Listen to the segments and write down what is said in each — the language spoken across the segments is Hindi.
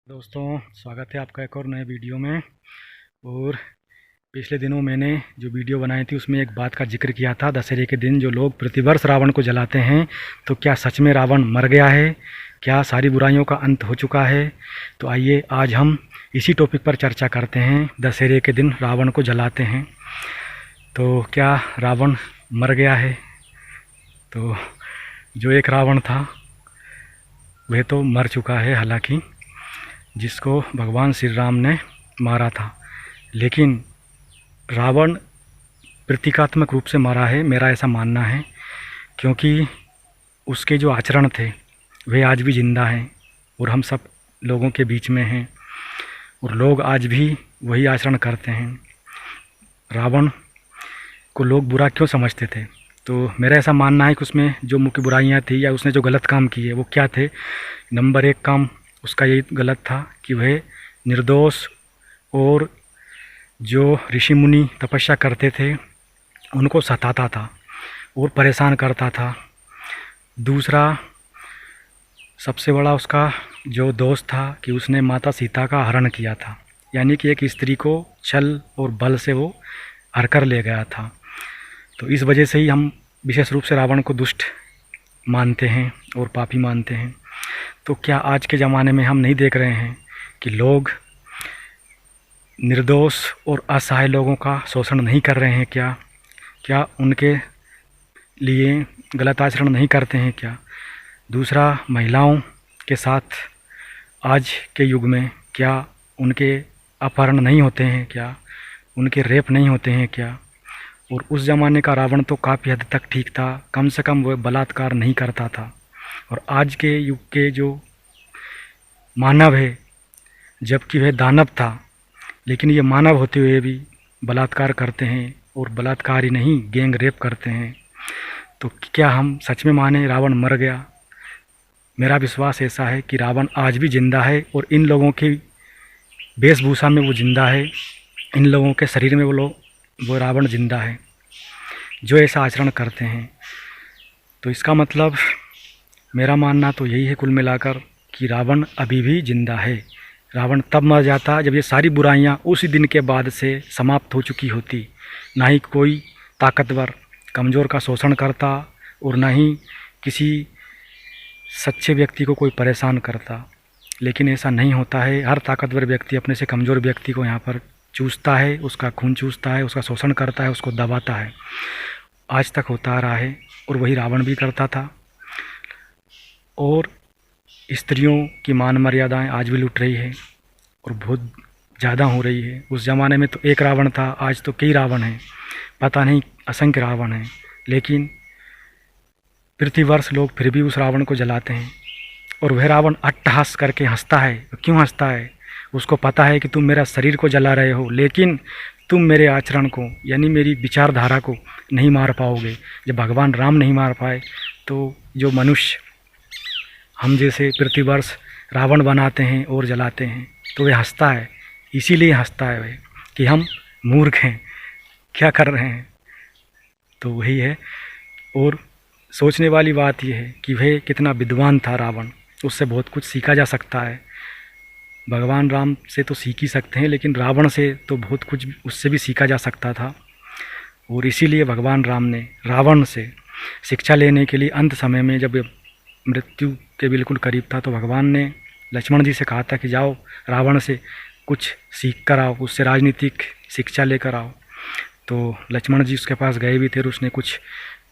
दोस्तों, स्वागत है आपका एक और नए वीडियो में। और पिछले दिनों मैंने जो वीडियो बनाई थी उसमें एक बात का जिक्र किया था, दशहरे के दिन जो लोग प्रतिवर्ष रावण को जलाते हैं, तो क्या सच में रावण मर गया है? क्या सारी बुराइयों का अंत हो चुका है? तो आइए आज हम इसी टॉपिक पर चर्चा करते हैं। दशहरे के दिन रावण को जलाते हैं, तो क्या रावण मर गया है? तो जो एक रावण था वह तो मर चुका है, हालांकि जिसको भगवान श्री राम ने मारा था। लेकिन रावण प्रतीकात्मक रूप से मारा है, मेरा ऐसा मानना है, क्योंकि उसके जो आचरण थे वे आज भी ज़िंदा हैं और हम सब लोगों के बीच में हैं, और लोग आज भी वही आचरण करते हैं। रावण को लोग बुरा क्यों समझते थे? तो मेरा ऐसा मानना है कि उसमें जो मुख्य बुराइयां थी या उसने जो गलत काम किए वो क्या थे। नंबर एक काम उसका यही गलत था कि वह निर्दोष और जो ऋषि मुनि तपस्या करते थे उनको सताता था और परेशान करता था। दूसरा सबसे बड़ा उसका जो दोष था कि उसने माता सीता का हरण किया था, यानी कि एक स्त्री को छल और बल से वो हर कर ले गया था। तो इस वजह से ही हम विशेष रूप से रावण को दुष्ट मानते हैं और पापी मानते हैं। तो क्या आज के ज़माने में हम नहीं देख रहे हैं कि लोग निर्दोष और असहाय लोगों का शोषण नहीं कर रहे हैं? क्या उनके लिए गलत आचरण नहीं करते हैं क्या? दूसरा, महिलाओं के साथ आज के युग में क्या उनके अपहरण नहीं होते हैं? क्या उनके रेप नहीं होते हैं क्या? और उस ज़माने का रावण तो काफ़ी हद तक ठीक था, कम से कम वह बलात्कार नहीं करता था। और आज के युग के जो मानव है, जबकि वह दानव था, लेकिन ये मानव होते हुए भी बलात्कार करते हैं, और बलात्कार ही नहीं गैंग रेप करते हैं। तो क्या हम सच में माने रावण मर गया? मेरा विश्वास ऐसा है कि रावण आज भी ज़िंदा है, और इन लोगों की वेशभूषा में वो ज़िंदा है, इन लोगों के शरीर में वो रावण ज़िंदा है जो ऐसा आचरण करते हैं। तो इसका मतलब मेरा मानना तो यही है कुल मिलाकर कि रावण अभी भी ज़िंदा है। रावण तब मर जाता जब ये सारी बुराइयां उसी दिन के बाद से समाप्त हो चुकी होती। ना ही कोई ताकतवर कमज़ोर का शोषण करता, और ना ही किसी सच्चे व्यक्ति को कोई परेशान करता। लेकिन ऐसा नहीं होता है। हर ताकतवर व्यक्ति अपने से कमज़ोर व्यक्ति को यहाँ पर चूसता है, उसका खून चूसता है, उसका शोषण करता है, उसको दबाता है। आज तक होता आ रहा है, और वही रावण भी करता था। और स्त्रियों की मान मर्यादाएं आज भी लुट रही है, और बहुत ज़्यादा हो रही है। उस ज़माने में तो एक रावण था, आज तो कई रावण हैं, पता नहीं असंख्य रावण हैं। लेकिन प्रतिवर्ष लोग फिर भी उस रावण को जलाते हैं, और वह रावण अट्टहास करके हंसता है। क्यों हंसता है? उसको पता है कि तुम मेरा शरीर को जला रहे हो, लेकिन तुम मेरे आचरण को, यानी मेरी विचारधारा को नहीं मार पाओगे। जब भगवान राम नहीं मार पाए, तो जो मनुष्य हम जैसे प्रतिवर्ष रावण बनाते हैं और जलाते हैं, तो वह हंसता है। इसीलिए हंसता है वह कि हम मूर्ख हैं, क्या कर रहे हैं। तो वही है। और सोचने वाली बात यह है कि वह कितना विद्वान था रावण, उससे बहुत कुछ सीखा जा सकता है। भगवान राम से तो सीख ही सकते हैं, लेकिन रावण से तो बहुत कुछ उससे भी सीखा जा सकता था। और इसीलिए भगवान राम ने रावण से शिक्षा लेने के लिए अंत समय में, जब मृत्यु के बिल्कुल करीब था, तो भगवान ने लक्ष्मण जी से कहा था कि जाओ रावण से कुछ सीख कर आओ, उससे राजनीतिक शिक्षा लेकर आओ। तो लक्ष्मण जी उसके पास गए भी थे, और उसने कुछ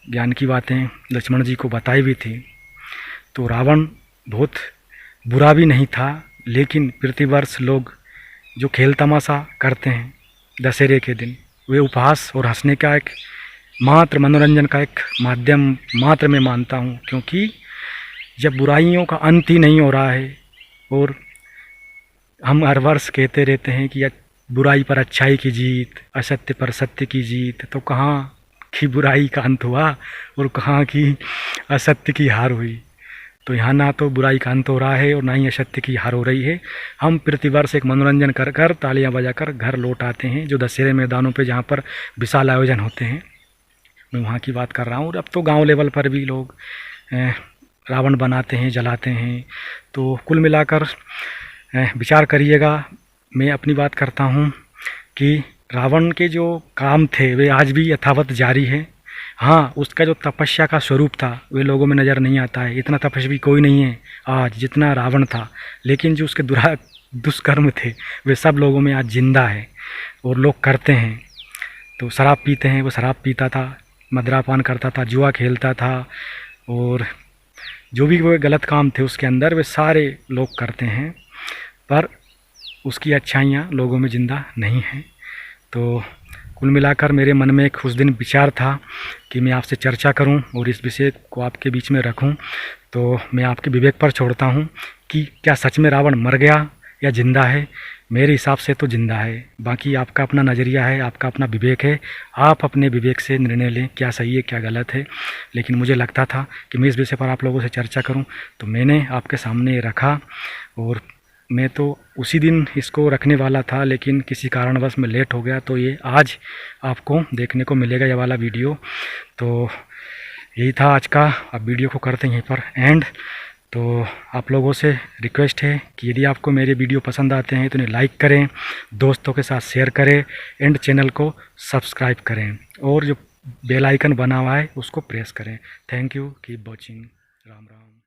ज्ञान की बातें लक्ष्मण जी को बताई भी थी। तो रावण बहुत बुरा भी नहीं था, लेकिन प्रतिवर्ष लोग जो खेल तमाशा करते हैं दशहरे के दिन, वे उपहास और हंसने का एक मात्र, मनोरंजन का एक माध्यम मात्र मैं मानता हूँ। क्योंकि जब बुराइयों का अंत ही नहीं हो रहा है, और हम हर वर्ष कहते रहते हैं कि बुराई पर अच्छाई की जीत, असत्य पर सत्य की जीत, तो कहाँ की बुराई का अंत हुआ और कहाँ की असत्य की हार हुई? तो यहाँ ना तो बुराई का अंत हो रहा है, और ना ही असत्य की हार हो रही है। हम प्रतिवर्ष एक मनोरंजन कर कर, तालियां बजाकर घर लौट आते हैं। जो दशहरे मैदानों पे जहाँ पर विशाल आयोजन होते हैं, मैं वहाँ की बात कर रहा हूँ। और अब तो गांव लेवल पर भी लोग रावण बनाते हैं, जलाते हैं। तो कुल मिलाकर विचार करिएगा। मैं अपनी बात करता हूँ कि रावण के जो काम थे वे आज भी यथावत जारी है। हाँ, उसका जो तपस्या का स्वरूप था वे लोगों में नज़र नहीं आता है। इतना तपस्वी कोई नहीं है आज जितना रावण था, लेकिन जो उसके दुष्कर्म थे वे सब लोगों में आज जिंदा है और लोग करते हैं। तो शराब पीते हैं, वो शराब पीता था, मदिरापान करता था, जुआ खेलता था, और जो भी वो गलत काम थे उसके अंदर वे सारे लोग करते हैं, पर उसकी अच्छाइयाँ लोगों में ज़िंदा नहीं हैं। तो कुल मिलाकर मेरे मन में एक उस दिन विचार था कि मैं आपसे चर्चा करूं और इस विषय को आपके बीच में रखूं। तो मैं आपके विवेक पर छोड़ता हूं कि क्या सच में रावण मर गया या ज़िंदा है। मेरे हिसाब से तो ज़िंदा है, बाकी आपका अपना नज़रिया है, आपका अपना विवेक है, आप अपने विवेक से निर्णय लें क्या सही है क्या गलत है। लेकिन मुझे लगता था कि मैं इस विषय पर आप लोगों से चर्चा करूं, तो मैंने आपके सामने रखा। और मैं तो उसी दिन इसको रखने वाला था, लेकिन किसी कारणवश मैं लेट हो गया, तो ये आज आपको देखने को मिलेगा ये वाला वीडियो। तो यही था आज का। अब वीडियो को करते हैं यहीं पर एंड। तो आप लोगों से रिक्वेस्ट है कि यदि आपको मेरे वीडियो पसंद आते हैं तो इन्हें लाइक करें, दोस्तों के साथ शेयर करें एंड चैनल को सब्सक्राइब करें, और जो बेल आइकन बना हुआ है उसको प्रेस करें। Thank you, keep watching. Ram Ram.